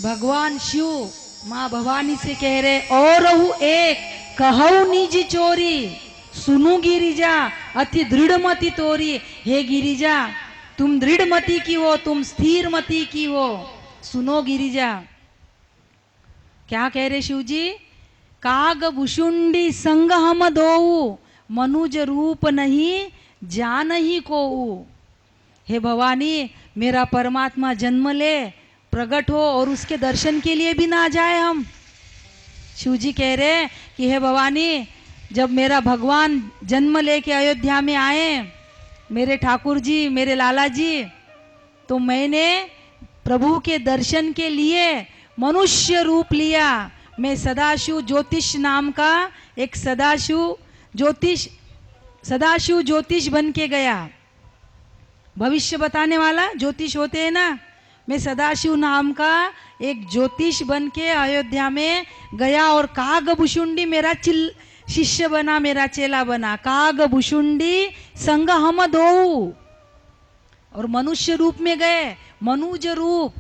भगवान शिव माँ भवानी से कह रहे, और रहू एक कहू निज चोरी, सुनु गिरिजा अति दृढ़ मति तोरी। हे गिरिजा, तुम दृढ़ मति की हो, तुम स्थिर मति की हो, सुनो गिरिजा। क्या कह रहे शिव जी? काग भुषुंडी संग हम दोऊ, मनुज रूप नहीं जान ही कोऊ। हे भवानी, मेरा परमात्मा जन्म ले, प्रकट हो और उसके दर्शन के लिए भी ना जाए हम। शिव जी कह रहे कि हे भवानी, जब मेरा भगवान जन्म लेके अयोध्या में आए, मेरे ठाकुर जी, मेरे लाला जी, तो मैंने प्रभु के दर्शन के लिए मनुष्य रूप लिया। मैं सदाशिव ज्योतिष नाम का एक सदाशिव ज्योतिष बन के गया। भविष्य बताने वाला ज्योतिष होते हैं ना, मैं सदाशिव नाम का एक ज्योतिष बन के अयोध्या में गया और कागभुषुंडी मेरा शिष्य बना, मेरा चेला बना। कागभुषुंडी संग हम दो, और मनुष्य रूप में गए, मनुज रूप।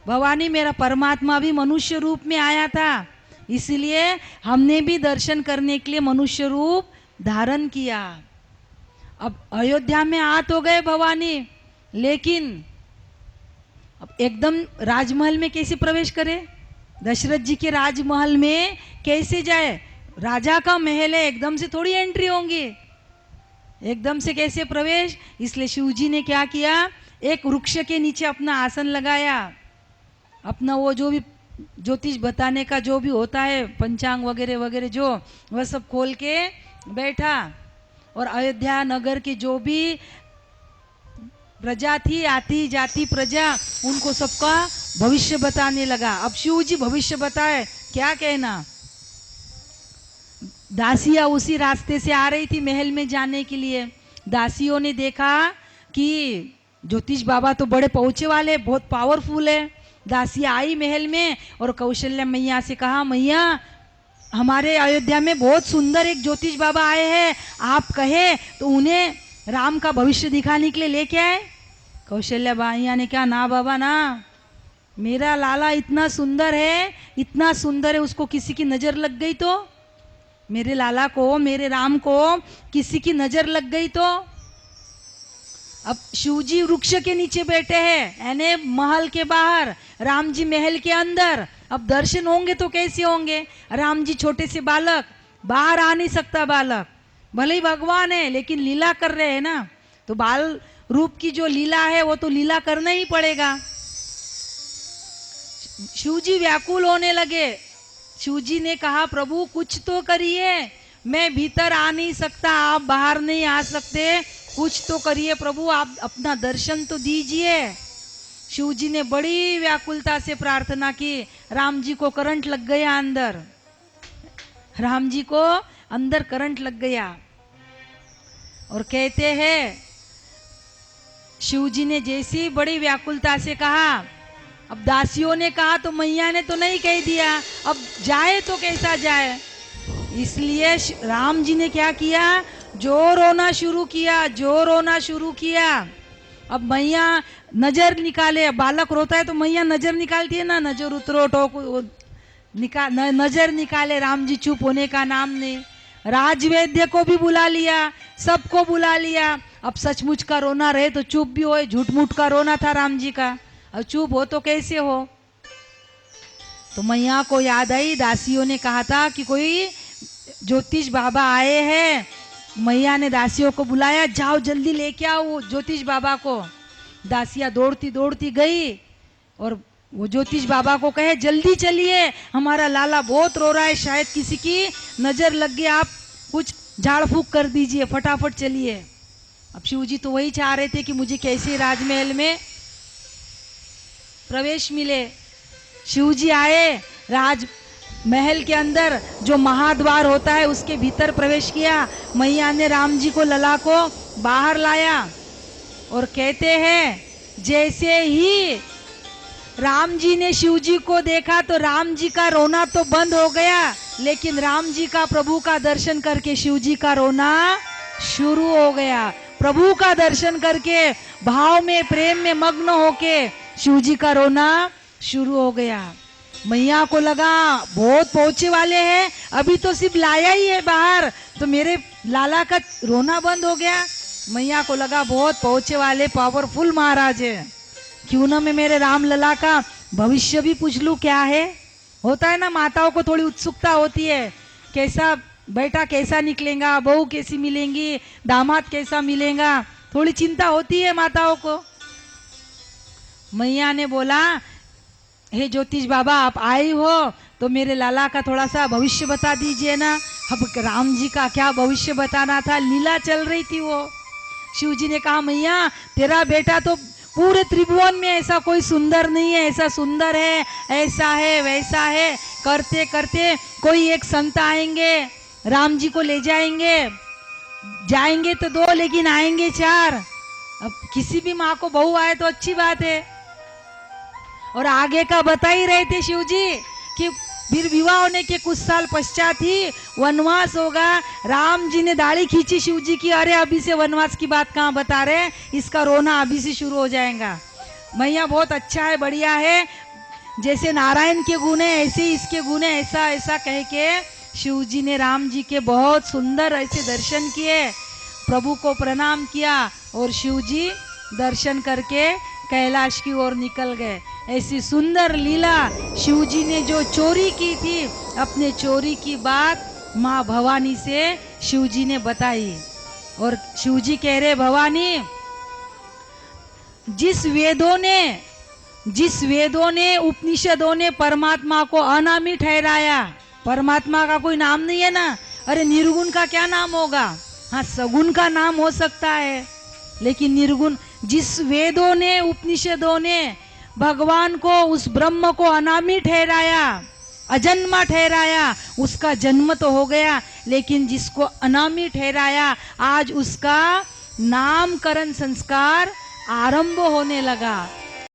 भवानी मेरा परमात्मा भी मनुष्य रूप में आया था, इसलिए हमने भी दर्शन करने के लिए मनुष्य रूप धारण किया। अब अयोध्या में आ तो गए भवानी, लेकिन अब एकदम राजमहल में कैसे प्रवेश करे? दशरथ जी के राजमहल में कैसे जाए? राजा का महल है, एकदम से थोड़ी एंट्री होंगी, एकदम से कैसे प्रवेश? इसलिए शिव जी ने क्या किया, एक वृक्ष के नीचे अपना आसन लगाया, अपना वो जो भी ज्योतिष बताने का जो भी होता है, पंचांग वगैरह वगैरह जो, वह सब खोल के बैठा, और अयोध्या नगर की जो भी प्रजा थी, आती जाती प्रजा, उनको सबका भविष्य बताने लगा। अब शिव जी भविष्य बताए, क्या कहना। दासियां उसी रास्ते से आ रही थी महल में जाने के लिए। दासियों ने देखा कि ज्योतिष बाबा तो बड़े पहुंचे वाले, बहुत पावरफुल है। दासियां आई महल में और कौशल्या मैया से कहा, मैया हमारे अयोध्या में बहुत सुंदर एक ज्योतिष बाबा आए हैं, आप कहे तो उन्हें राम का भविष्य दिखाने के लिए लेके आए। कौशल्या मैया ने कहा, ना बाबा ना, मेरा लाला इतना सुंदर है, इतना सुंदर है, उसको किसी की नजर लग गई तो, मेरे लाला को, मेरे राम को किसी की नजर लग गई तो। अब शिवजी वृक्ष के नीचे बैठे हैं, यानी महल के बाहर, राम जी महल के अंदर। अब दर्शन होंगे तो कैसे होंगे? राम जी छोटे से बालक, बाहर आ नहीं सकता बालक, भले ही भगवान है लेकिन लीला कर रहे हैं ना, तो बाल रूप की जो लीला है वो तो लीला करना ही पड़ेगा। शिवजी व्याकुल होने लगे। शिवजी ने कहा, प्रभु कुछ तो करिए, मैं भीतर आ नहीं सकता, आप बाहर नहीं आ सकते, कुछ तो करिए प्रभु, आप अपना दर्शन तो दीजिए। शिवजी ने बड़ी व्याकुलता से प्रार्थना की। राम जी को करंट लग गया अंदर, राम जी को अंदर करंट लग गया। और कहते हैं शिवजी ने जैसी बड़ी व्याकुलता से कहा, अब दासियों ने कहा तो मैया ने तो नहीं कह दिया, अब जाए तो कैसा जाए? इसलिए राम जी ने क्या किया, जोर रोना शुरू किया, जोर रोना शुरू किया। अब मैया नजर निकाले, बालक रोता है तो मैया नजर निकालती है ना, नजर उतरो टोक नजर निकाले। राम जी चुप होने का नाम नहीं। राजवैद्य को भी बुला लिया, सबको बुला लिया। अब सचमुच का रोना रहे तो चुप भी हो, झूठ मूठ का रोना था राम जी का, अब चुप हो तो कैसे हो? तो मैया को याद आई, दासियों ने कहा था कि कोई ज्योतिष बाबा आए हैं। मैया ने दासियों को बुलाया, जाओ जल्दी लेके आओ वो ज्योतिष बाबा को। दासियां दौड़ती दौड़ती गई और वो ज्योतिष बाबा को कहे, जल्दी चलिए, हमारा लाला बहुत रो रहा है, शायद किसी की नजर लग गई, आप कुछ झाड़ फूक कर दीजिए, फटाफट चलिए। अब शिवजी तो वही चाह रहे थे कि मुझे कैसे राजमहल में प्रवेश मिले। शिवजी आए, राज महल के अंदर जो महाद्वार होता है उसके भीतर प्रवेश किया। मैया ने राम जी को, लला को बाहर लाया और कहते हैं जैसे ही राम जी ने शिव जी को देखा तो राम जी का रोना तो बंद हो गया, लेकिन राम जी का प्रभु का दर्शन करके शिव जी का रोना शुरू हो गया। प्रभु का दर्शन करके भाव में, प्रेम में मग्न होके शिव जी का रोना शुरू हो गया। मैया को लगा बहुत पहुंचे वाले हैं, अभी तो सिर्फ लाया ही है बाहर, तो मेरे लाला का रोना बंद हो गया। मैया को लगा बहुत पहुंचे वाले पावरफुल महाराज है, क्यों ना मैं मेरे राम लला का भविष्य भी पूछ लूं क्या है। होता है ना, माताओं को थोड़ी उत्सुकता होती है, कैसा बेटा कैसा निकलेगा, बहू कैसी मिलेंगी, दामाद कैसा मिलेगा, थोड़ी चिंता होती है माताओं को। मैया ने बोला, हे ज्योतिष बाबा आप आई हो तो मेरे लाला का थोड़ा सा भविष्य बता दीजिए ना। अब राम जी का क्या भविष्य बताना था, लीला चल रही थी वो। शिव जी ने कहा, मैया तेरा बेटा तो पूरे त्रिभुवन में ऐसा कोई सुंदर नहीं है, ऐसा सुंदर है, ऐसा है वैसा है, करते करते कोई एक संत आएंगे, राम जी को ले जाएंगे, जाएंगे तो 2 लेकिन आएंगे 4। अब किसी भी माँ को बहू आए तो अच्छी बात है। और आगे का बता ही रहे थे शिव जी कि फिर विवाह होने के कुछ साल पश्चात ही वनवास होगा। राम जी ने दाढ़ी खींची शिव जी की, अरे अभी से वनवास की बात कहाँ बता रहे, इसका रोना अभी से शुरू हो जाएगा। मैया बहुत अच्छा है, बढ़िया है, जैसे नारायण के गुण है ऐसे ही इसके गुण है, ऐसा ऐसा कह के शिव जी ने राम जी के बहुत सुंदर ऐसे दर्शन किए, प्रभु को प्रणाम किया और शिव जी दर्शन करके कैलाश की ओर निकल गए। ऐसी सुंदर लीला शिव जी ने जो चोरी की थी, अपने चोरी की बात माँ भवानी से शिव जी ने बताई। और शिव जी कह रहे, भवानी जिस वेदों ने उपनिषदों ने परमात्मा को अनामी ठहराया, परमात्मा का कोई नाम नहीं है ना, अरे निर्गुण का क्या नाम होगा, हाँ सगुण का नाम हो सकता है, लेकिन निर्गुण, जिस वेदों ने उपनिषदों ने भगवान को उस ब्रह्म को अनामी ठहराया, अजन्मा ठहराया, उसका जन्म तो हो गया, लेकिन जिसको अनामी ठहराया आज उसका नामकरण संस्कार आरंभ होने लगा।